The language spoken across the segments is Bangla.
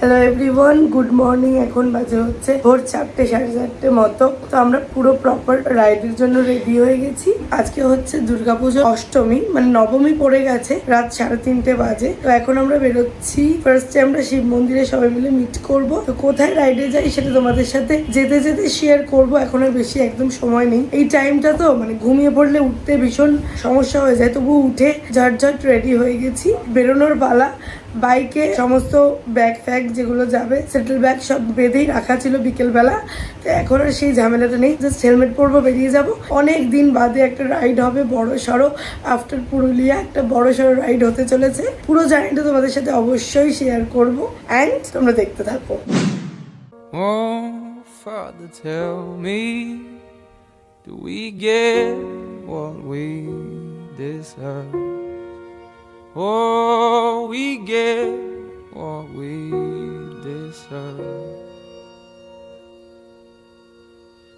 Hello everyone, good morning. এখন বাজে হচ্ছে ভোর 4টে 4:30 মতো। তো আমরা পুরো প্রপার রাইডের জন্য রেডি হয়ে গেছি। আজকে হচ্ছে দুর্গাপুজো অষ্টমী, মানে নবমী পড়ে গেছে, রাত 3:30 বাজে। তো এখন আমরা বেরোচ্ছি। ফার্স্টে আমরা শিব মন্দিরে সবাই মিলে মিট করব। তো কোথায় রাইডে যাই সেটা তোমাদের সাথে যেতে যেতে শেয়ার করব। এখন আর বেশি একদম সময় নেই। এই টাইমটা তো মানে ঘুমিয়ে পড়লে উঠতে ভীষণ সমস্যা হয়ে যায়, তবু উঠে ঝটঝট রেডি হয়ে গেছি। বেরোনোর পালা। বাইকে সমস্ত ব্যাগ ফ্যাগ যেগুলো যাবে, সেটেল ব্যাগ সব বেঁধেই রাখা ছিল বিকেলবেলা। তো এখন আর সেই ঝামেলাটা নেই, জাস্ট হেলমেট পরবো, বেরিয়ে যাব। অনেক দিন বাদে একটা রাইড হবে, বড় সড়ো। আফটার পুরুলিয়া একটা বড় সড়ো রাইড হতে চলেছে। পুরো জার্নিটা তোমাদের সাথে অবশ্যই শেয়ার করবো, অ্যান্ড তোমরা দেখতে থাকো। Oh, Father, tell me, do we get what we deserve? Oh, we get what we deserve.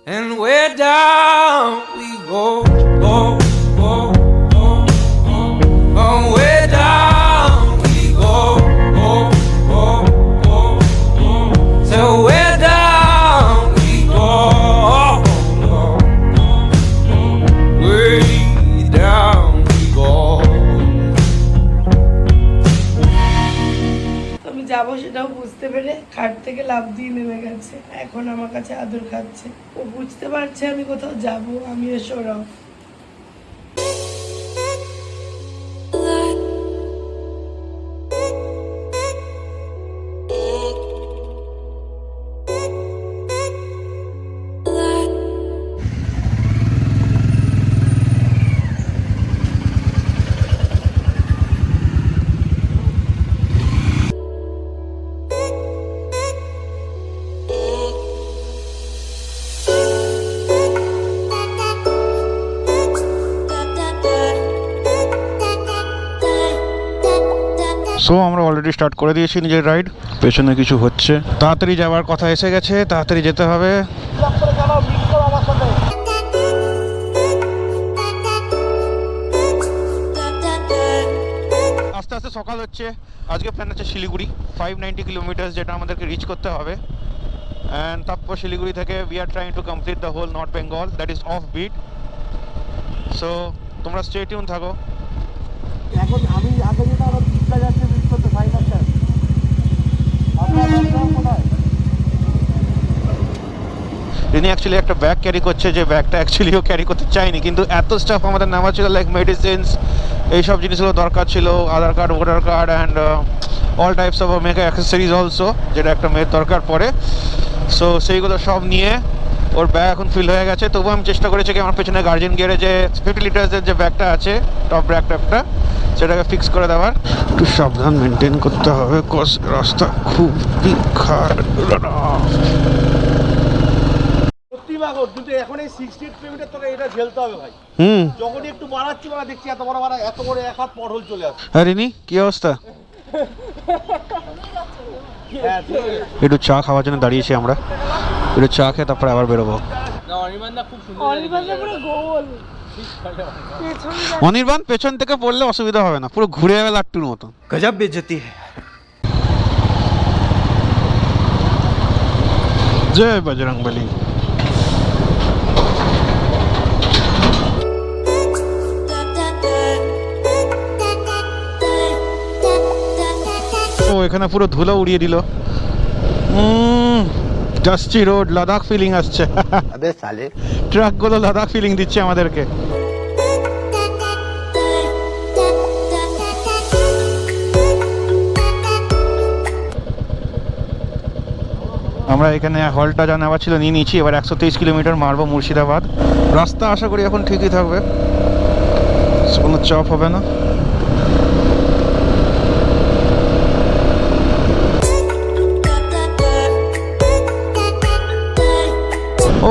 And where down we go, go, go, go, go. Oh, where down we go, go, go, go, go. So where down we go, go, go, go. Way down we go. আমি যাবো সেটাও বুঝতে পেরে খাট থেকে লাফ দিয়ে নেমে গেছে। এখন আমার কাছে আদর খাচ্ছে। ও বুঝতে পারছে আমি কোথাও যাবো, আমি সরাও। সো আমরা অলরেডি স্টার্ট করে দিয়েছি নিজের রাইড। পেছনে কিছু হচ্ছে, তাড়াতাড়ি যাওয়ার কথা এসে গেছে, তাড়াতাড়ি যেতে হবে। আস্তে আস্তে সকাল হচ্ছে। আজকে প্ল্যান আছে শিলিগুড়ি 590 কিলোমিটার, যেটা আমাদেরকে রিচ করতে হবে। অ্যান্ড তারপর শিলিগুড়ি থেকে we are trying to complete the whole north Bengal, that is off beat. So তোমরা স্টে টিউন থাকো। এখন আমি আগে যেটা আরো পিছলা যাচ্ছে বিট করতে ফাইন আসছে তিনি অ্যাকচুয়ালি একটা ব্যাগ ক্যারি করছে, যে ব্যাগটা অ্যাকচুয়ালিও ক্যারি করতে চাইনি, কিন্তু এত স্টাফ আমাদের নেওয়া ছিল, লাইক মেডিসিনস, এইসব জিনিসগুলো দরকার ছিল, Aadhaar card, voter card and all types of makeup accessories also, যেটা একটা মেয়ের দরকার পড়ে। সো সেইগুলো সব নিয়ে ওর ব্যাগ এখন ফিল হয়ে গেছে। তবুও আমি চেষ্টা করেছি কি আমার পেছনে গার্জেন গিয়ারে যে 50 লিটার্সের যে ব্যাগটা আছে, টপ ব্যাগ ট্যাপটা, সেটাকে ফিক্স করে দেওয়ার। একটু সাবধান মেনটেন করতে হবে, কজ রাস্তা খুবই খারাপ। কিন্তু এখন এই 68 কিলোমিটার তোকে এটা ঝেলতে হবে ভাই। যখনই একটু বাড়াচ্ছি মানে দেখছি এত বড় এক হাত পটহোল চলে আসছে। আরে নি, কি অবস্থা? একটু চা খাওয়ার জন্য দাঁড়িয়েছি আমরা, একটু চা খেয়ে তারপরে আবার বেরোবো। অনির্বাণ পেছন থেকে পড়লে অসুবিধা হবে না, পুরো ঘুরে যাবে লাট্টুর মতো। গজব বেজতি। জয় বজরংবলী। ও এখানে পুরো ধুলো উড়িয়ে দিল। ডাস্টি রোড, লাদাখ ফিলিং আসছে। আবে সালে ট্রাকগুলো লাদাখ ফিলিং দিচ্ছে আমাদেরকে। আমরা এখানে হলটা যা নেওয়া ছিল নিয়ে নিচ্ছি। এবার 123 কিলোমিটার মারবো মুর্শিদাবাদ। রাস্তা আশা করি এখন ঠিকই থাকবে, কোনো চাপ হবে না।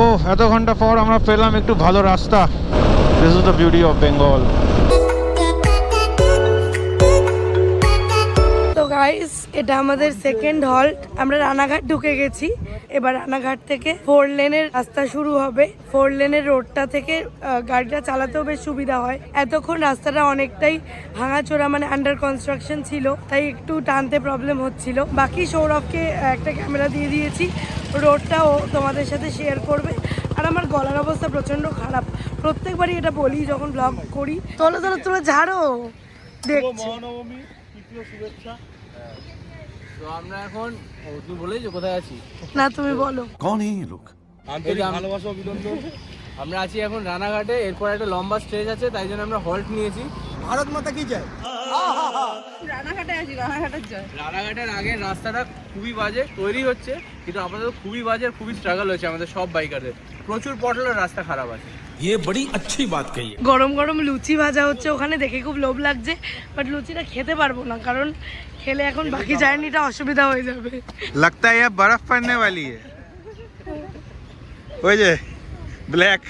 ও এত ঘন্টা পর আমরা পেলাম একটু ভালো রাস্তা। This is the beauty of Bengal. তো গাইস এটা আমাদের সেকেন্ড হল্ট। আমরা রানাঘাট ঢুকে গেছি, এবার রানাঘাট থেকে 4 লেনের রাস্তা শুরু হবে। 4 লেনের রোডটা থেকে গাড়িটা চালাতেও বেশ সুবিধা হয়। এতক্ষণ রাস্তাটা অনেকটাই ভাঙাচোরা, মানে আন্ডার কনস্ট্রাকশন ছিল, তাই একটু টানতে প্রবলেম হচ্ছিল। বাকি সৌরভকে একটা ক্যামেরা দিয়ে দিয়েছি, রোডটাও তোমাদের সাথে শেয়ার করবে। আর আমার গলার অবস্থা প্রচন্ড খারাপ, প্রত্যেকবারই এটা বলি যখন ব্লগ করি। তোলো তোলো তোলো, ঝাড়ো। দেখছি মহানবমী তৃতীয় শুভেচ্ছা। তো আমরা এখন তুমি বলেছো কোথায় আছি? না, তুমি বলো। कौन है ये लोग? আন্তরিক ভালোবাসা অভিনন্দন। আমরা আছি এখন রানাঘাটে, এরপর একটা লম্বা স্টেজ আছে, তাই জন্য আমরা হল্ট নিয়েছি। ভারত মাতা কি যায়? রানাঘাটের আগের রাস্তাটা খুবই বাজে, তৈরি হচ্ছে কিন্তু আপাতত খুবই বাজে, খুবই স্ট্রাগল হচ্ছে আমাদের সব বাইকারদের। প্রচুর পটলের রাস্তা খারাপ আছে। ये बड़ी अच्छी बात कही है। গরম গরম লুচি ভাজা হচ্ছে ওখানে, দেখে খুব লোভ লাগছে, বাট লুচিটা খেতে পারবো না, কারণ খেলে এখন বাকি জার্নিটা অসুবিধা হয়ে যাবে। लगता है ये बर्फ पड़ने वाली है। ওই যে ব্ল্যাক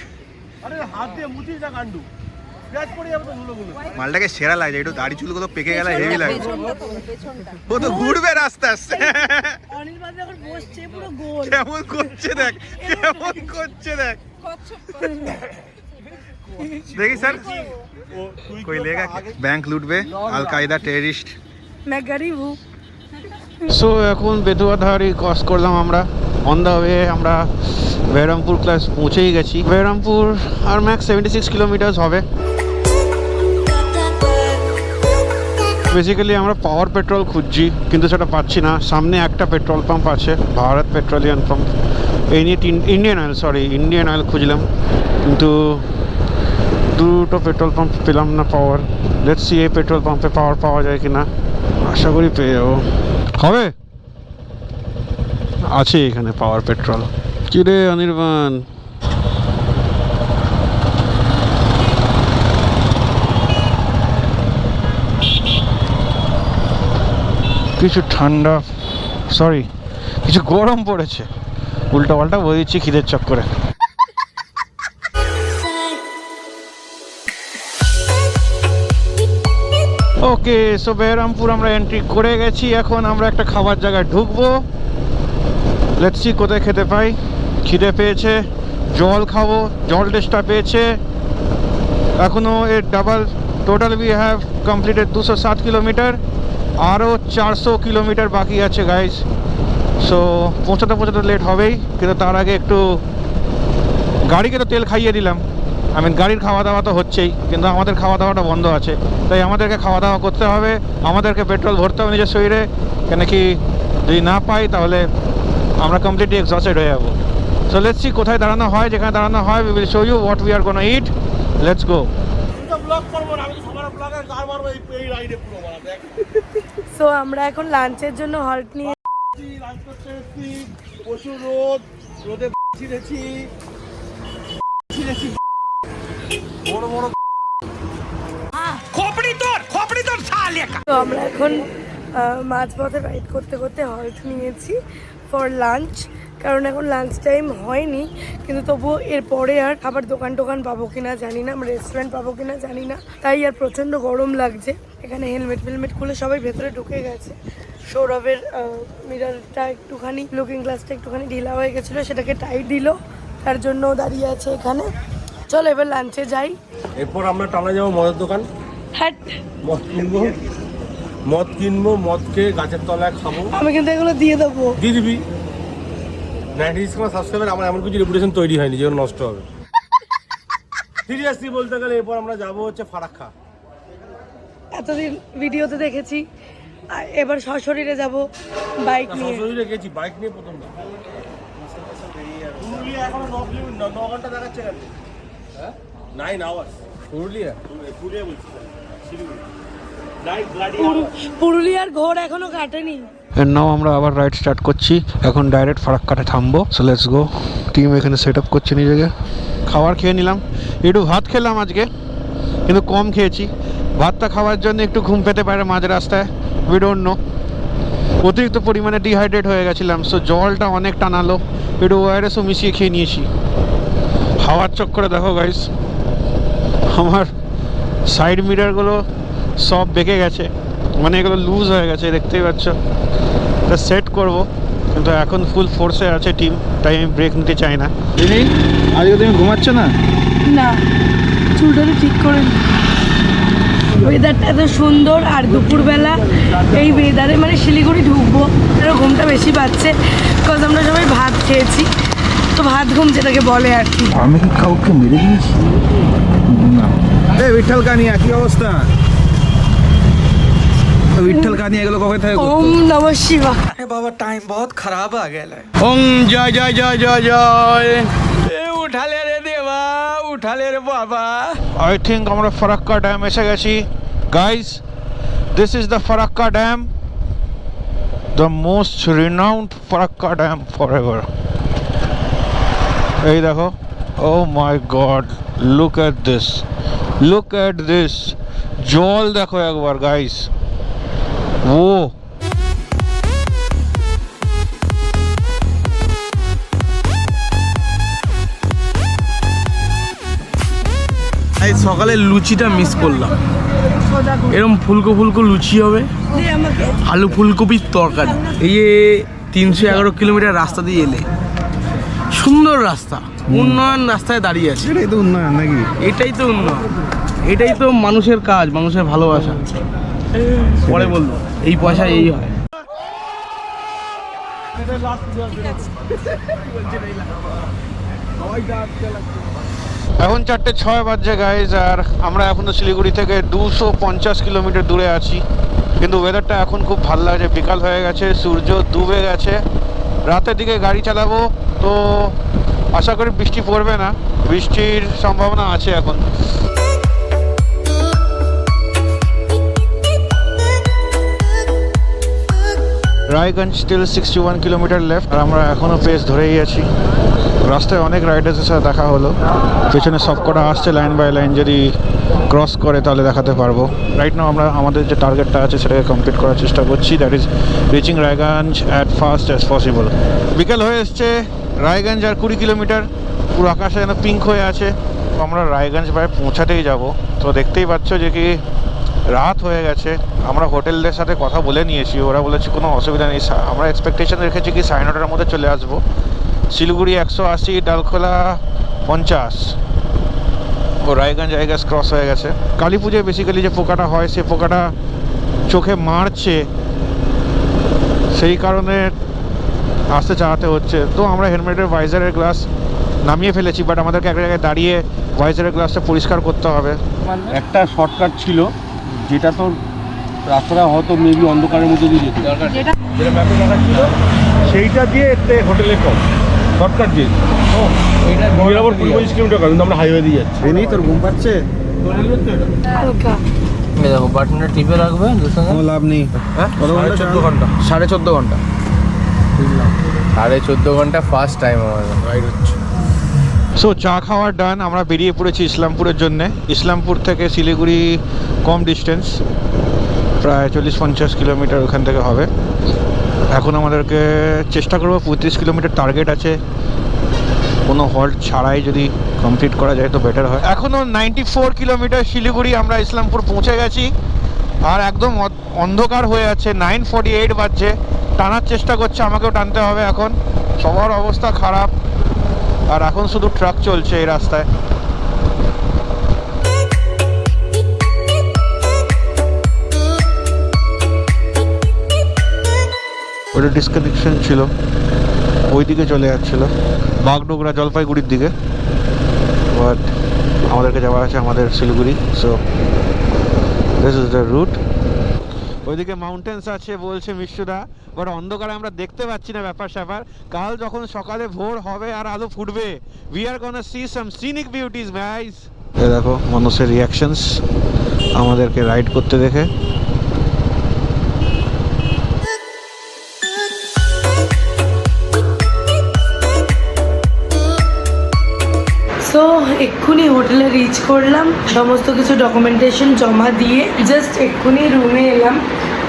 আরে হাত দিয়ে মুছিস না কান্ডু, পেঁয়াজ পড়ে যাবে তো ধুলোগুলো। মালটাকে সেরা লাগছে, একটু দাড়ি চুলগুলো পেকে গেলে হেভি লাগছে। ও তো ঘুরবে রাস্তা আসছে। অনিল বাবু এখন বসছে পুরো গোল। কেমন করছে দেখ, কেমন করছে দেখ। দেখি স্যার कोई लेगा बैंक लूटবে আল কায়দা টেররিস্ট। मैं गरीब हूँ। সো এখন বেতুয়াধারি ক্রস করলাম আমরা। অন দ্য ওয়ে আমরা বেহরামপুর ক্লাস পৌঁছেই গেছি। বেহরামপুর আর ম্যাক্স 76 কিলোমিটার হবে। বেসিক্যালি আমরা পাওয়ার পেট্রোল খুঁজছি, কিন্তু সেটা পাচ্ছি না। সামনে একটা পেট্রোল পাম্প আছে, ভারত পেট্রোলিয়াম পাম্প। এই নিয়ে ইন্ডিয়ান অয়েল খুঁজলাম, কিন্তু দুটো পেট্রোল পাম্প পেলাম না পাওয়ার। লেটস সি এই পেট্রোল পাম্পে পাওয়ার পাওয়া যায় কিনা, আশা করি পেয়ে যাবো। হবে, আছে এখানে পাওয়ার পেট্রোল। কিরে অনির্বাণ, কিছু ঠান্ডা, সরি কিছু গরম পড়েছে, উল্টা পাল্টা বই দিচ্ছি খিদের চক্করে। ওকে, সো বেহরামপুর আমরা এন্ট্রি করে গেছি। এখন আমরা একটা খাবার জায়গায় ঢুকবো। লেটস সি কোথায় খেতে পাই। খিদে পেয়েছে, জল খাবো, জল টেস্টটা পেয়েছে। এখনও এর double, total we have completed 207 kilometre, আরও 400 কিলোমিটার বাকি আছে গাইজ। সো পৌঁছাতে লেট হবেই, কিন্তু তার আগে একটু গাড়িকে তো তেল খাইয়ে দিলাম। গাড়ির খাওয়া দাওয়া তো হচ্ছেই, কিন্তু আমাদের খাওয়া দাওয়াটা বন্ধ আছে, তাই আমাদেরকে খাওয়া দাওয়া করতে হবে, আমাদেরকে পেট্রোল ভরতে হবে নিজের শরীরে, কেন কি যদি না পাই তাহলে আমরা কমপ্লিটলি এক্সস্টেড হয়ে যাবো। সো লেটস সি কোথায় দাঁড়ানো হয়। যেখানে দাঁড়ানো হয় we will show you what we are gonna it. Let's go. তো ব্লগ করবো না, আমি তো সবার ব্লগে গার মারবো এই রাইডে পুরো মারা দেখ। সো আমরা এখন লাঞ্চের জন্য হল্ট নিয়ে লাঞ্চ করতে এসেছি, প্রচুর রোদ, রোদে ছিঁড়েছি বড় বড়। তো আমরা এখন মাঝপথে রাইড করতে করতে হল্ট নিয়েছি ফর লাঞ্চ, কারণ এখন লাঞ্চ টাইম হয়নি, কিন্তু তবুও এরপরে আর খাবার দোকান পাবো কিনা জানি না, আমরা রেস্টুরেন্ট পাবো কিনা জানি না, তাই আর প্রচণ্ড গরম লাগছে। এখানে হেলমেট খুলে সবাই ভেতরে ঢুকে গেছে। সৌরভের মিরারটা একটুখানি, লুকিং গ্লাসটা একটুখানি ঢিলা হয়ে গেছিলো, সেটাকে টাইট দিল, তার জন্য দাঁড়িয়ে আছে এখানে। চলো এবার লাঞ্চে যাই। এরপর আমরা টানা যাবো মদের দোকান, হ্যাঁ, মদ কিনবো, মদ খেয়ে গাছের তলায় খাবো। আমি কিন্তু এগুলো দিয়ে দেবো। দিয়ে দিবি। 96 সাবস্ক্রাইবার, আমার এমন কিছু রেপুটেশন তৈরি হয়নি যেগুলো নষ্ট হবে। সিরিয়াসলি বলতে গেলে এরপর আমরা যাবো হচ্ছে ফারাক্কা। এতদিন ভিডিওতে দেখেছি, আর এবার সশরীরে যাব বাইক নিয়ে। সশরীরে গেছি, বাইক নিয়ে প্রথম না। পুরুলিয়া এখনো 9 ঘন্টা দেখাচ্ছে কেন? 9 আওয়ার্স। পুরুলিয়া বলছি, শিলিগুড়ি। পুরুলিয়ার ঘোর এখনো কাটেনি। নাও আমরা আবার রাইড স্টার্ট করছি। এখন ডাইরেক্ট ফারাক্কাতে থামবো। So let's go. টিম এখানে সেট আপ করছে নিজেকে। খাবার খেয়ে নিলাম, একটু ভাত খেলাম আজকে, কিন্তু কম খেয়েছি। ভাতটা খাওয়ার জন্য একটু ঘুম পেতে পারে মাঝ রাস্তায়, উই ডোন্ট নো। অতিরিক্ত পরিমাণে ডিহাইড্রেট হয়ে গেছিলাম, সো জলটা অনেক টানালো, একটু ওআরএসও মিশিয়ে খেয়ে নিয়েছি। হাওয়ার চক্করে দেখো গাইস, আমার সাইড মিরারগুলো সব বেঁকে গেছে, মানে এগুলো লুজ হয়ে গেছে দেখতেই পাচ্ছ। এটা সেট করব, কিন্তু এখন ফুল ফোর্সে আছে টিম, তাই আমি ব্রেক নিতে চাই না। আজকে তুমি ঘুমাচ্ছ না? না, চুলটা ঠিক করে ওয়েদারটা এত সুন্দর, আর দুপুরবেলা এই ওয়েদারে মানে শিলিগুড়ি ঢুকবো, আরও ঘুমটা বেশি পাচ্ছে, বিকজ আমরা সবাই ভাত খেয়েছি, তো ভাত ঘুম যেটাকে বলে আর কি। আমি কি কাউকে মেরে দিয়েছি? না। এই বিঠল কানিয়া কি অবস্থা? বিঠল কানিয়া এগুলো কবে থেকে করতো? ওম নমঃ শিবায়। बाबा टाइम बहुत खराब आ गया है। ওম জয় জয় জয় জয় জয়। এ উঠালে রে দেবা, উঠালে রে বাবা। আই থিঙ্ক আমরা ফারাক্কা ড্যাম এসে গেছি guys. This is the Farakka dam, the most renowned Farakka dam forever. এই দেখো, oh my God, look at this, look at this. জল দেখো একবার গাইজ, ও এই সকালে লুচিটা মিস করলাম। এরকম ফুলকো ফুলকো লুচি হবে, আমাকে আলু ফুলকপির তরকারি। এই যে 311 কিলোমিটার রাস্তা দিয়ে এলে, সুন্দর রাস্তা, উন্নয়ন রাস্তায় দাঁড়িয়ে আছে। এটাই তো উন্নয়ন নাকি? এটাই তো উন্নয়ন, এটাই তো মানুষের কাজ, মানুষের ভালোবাসা। পরে বলবো এই পয়সা এই হয়। এখন 4:06 বাজছে গাইজ, আর আমরা এখনো শিলিগুড়ি থেকে 250 কিলোমিটার দূরে আছি। কিন্তু ওয়েদারটা এখন খুব ভালো লাগছে, বিকাল হয়ে গেছে, সূর্য ডুবে গেছে। রাতের দিকে গাড়ি চালাবো, তো আশা করি বৃষ্টি পড়বে না, বৃষ্টির সম্ভাবনা আছে এখন। রায়গঞ্জ স্টিল 61 কিলোমিটার লেফট, আর আমরা এখনও পেস ধরেই আছি। রাস্তায় অনেক রাইডার্সের সাথে দেখা হলো, পেছনে সবকটা আসছে লাইন বাই লাইন, যদি ক্রস করে তাহলে দেখাতে পারবো। রাইট নাও আমরা আমাদের যে টার্গেটটা আছে সেটাকে কমপ্লিট করার চেষ্টা করছি, that is reaching Raiganj at fast as possible. বিকেল হয়ে এসছে, রায়গঞ্জ আর 20 কিলোমিটার, পুরো আকাশে যেন পিঙ্ক হয়ে আছে। তো আমরা রায়গঞ্জ প্রায় পৌঁছাতেই যাব। তো দেখতেই পাচ্ছ যে কি রাত হয়ে গেছে। আমরা হোটেলদের সাথে কথা বলে নিয়েছি, ওরা বলেছে কোনো অসুবিধা নেই। আমরা এক্সপেকটেশন রেখেছি কি 9:30টার মধ্যে চলে আসবো। শিলিগুড়ি 180, ডালখোলা 50, ও রায়গঞ্জ জায়গায় ক্রস হয়ে গেছে। কালী পুজোয় বেসিক্যালি যে পোকাটা হয়, সে পোকাটা চোখে মারছে, সেই কারণে আসতে চালাতে হচ্ছে। তো আমরা হেলমেটের ভাইজারের গ্লাস নামিয়ে ফেলেছি, বাট আমাদেরকে একটা জায়গায় দাঁড়িয়ে ভাইজারের গ্লাসটা পরিষ্কার করতে হবে। একটা শর্টকাট ছিল, যেটা তো রাস্তাটা হয়তো মেবি অন্ধকারের মধ্যে দিয়ে যেত, যেটা ম্যাপে দেখা ছিল, সেইটা দিয়ে এতে হোটেলে কম শর্টকাট দিয়ে বরাবর 25 কিলোমিটার, কিন্তু আমরা হাইওয়ে দিয়ে যাচ্ছি। রেনি তোর ঘুম পাচ্ছে? হালকা দেখো বাটনটা টিপে রাখবে, কোনো লাভ নেই। কত ঘন্টা? 14 ঘন্টা, 14.5 ঘন্টা, 14.5 ঘন্টা ফার্স্ট টাইম আমাদের রাইড হচ্ছে। সো চা খাওয়ার ডান, আমরা বেরিয়ে পড়েছি ইসলামপুরের জন্যে। ইসলামপুর থেকে শিলিগুড়ি কম ডিস্টেন্স, প্রায় 40-50 কিলোমিটার ওখান থেকে হবে। এখন আমাদেরকে চেষ্টা করবো 35 কিলোমিটার টার্গেট আছে, কোনো হল্ট ছাড়াই যদি কমপ্লিট করা যায় তো বেটার হয়। এখনও 94 কিলোমিটার শিলিগুড়ি, আমরা ইসলামপুর পৌঁছে গেছি, আর একদম অন্ধকার হয়ে আছে। 9:48 বাজছে, টানার চেষ্টা করছে, আমাকেও টানতে হবে এখন। সবার অবস্থা খারাপ, আর এখন শুধু ট্রাক চলছে এই রাস্তায়। ওটা ডিসকানেকশন ছিল, ওই দিকে চলে যাচ্ছিল, বাগডোগরা জলপাইগুড়ির দিকে, বাট আমাদেরকে যাওয়া আছে আমাদের Siliguri. So this is the route. ওইদিকে মাউন্টেন্স আছে বলছে মিশুদা, বাট অন্ধকারে আমরা দেখতে পাচ্ছি না ব্যাপার স্যাপার। কাল যখন সকালে ভোর হবে আর আলো ফুটবে, we are gonna see some scenic beauties guys. এই দেখো মানুষের রিয়াকশনস আমাদেরকে রাইড করতে দেখে। সো এক্ষুনি হোটেলে রিচ করলাম, সমস্ত কিছু ডকুমেন্টেশন জমা দিয়ে জাস্ট এক্ষুনি রুমে এলাম।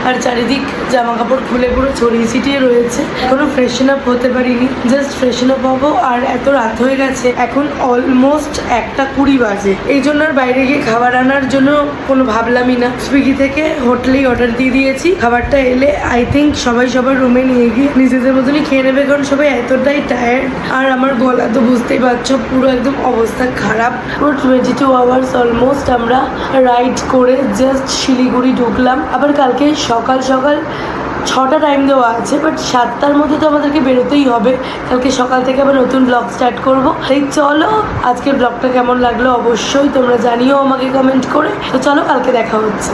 আর চারিদিক জামা কাপড় খুলে পুরো ছড়িয়ে ছিটিয়ে রয়েছে। এখনো ফ্রেশন আপ হতে পারিনি, জাস্ট ফ্রেশন আপ হবো। আর এত রাত হয়ে গেছে, এখন অলমোস্ট 1:20 বাজে। এই জন্য আর বাইরে গিয়ে খাবার আনার জন্য কোনো ভাবলামই না। সুইগি থেকে হোটেলেই অর্ডার দিয়ে দিয়েছি। খাবারটা এলে আই থিঙ্ক সবাই সবার রুমে নিয়ে গিয়ে নিজেদের মতনই খেয়ে নেবে, কারণ সবাই এতটাই টায়ার্ড। আর আমার গলা তো বুঝতেই পারছো, পুরো একদম অবস্থা খারাপ। পুরো 22 আওয়ার্স অলমোস্ট আমরা রাইড করে জাস্ট শিলিগুড়ি ঢুকলাম। আবার কালকে সকাল সকাল 6টা টাইম দেওয়া আছে, বাট 7টার মধ্যে তো আমাদেরকে বেরোতেই হবে। কালকে সকাল থেকে আবার নতুন ব্লগ স্টার্ট করব। তাই চলো, আজকের ব্লগটা কেমন লাগলো অবশ্যই তোমরা জানিও আমাকে কমেন্ট করে। তো চলো, কালকে দেখা হচ্ছে।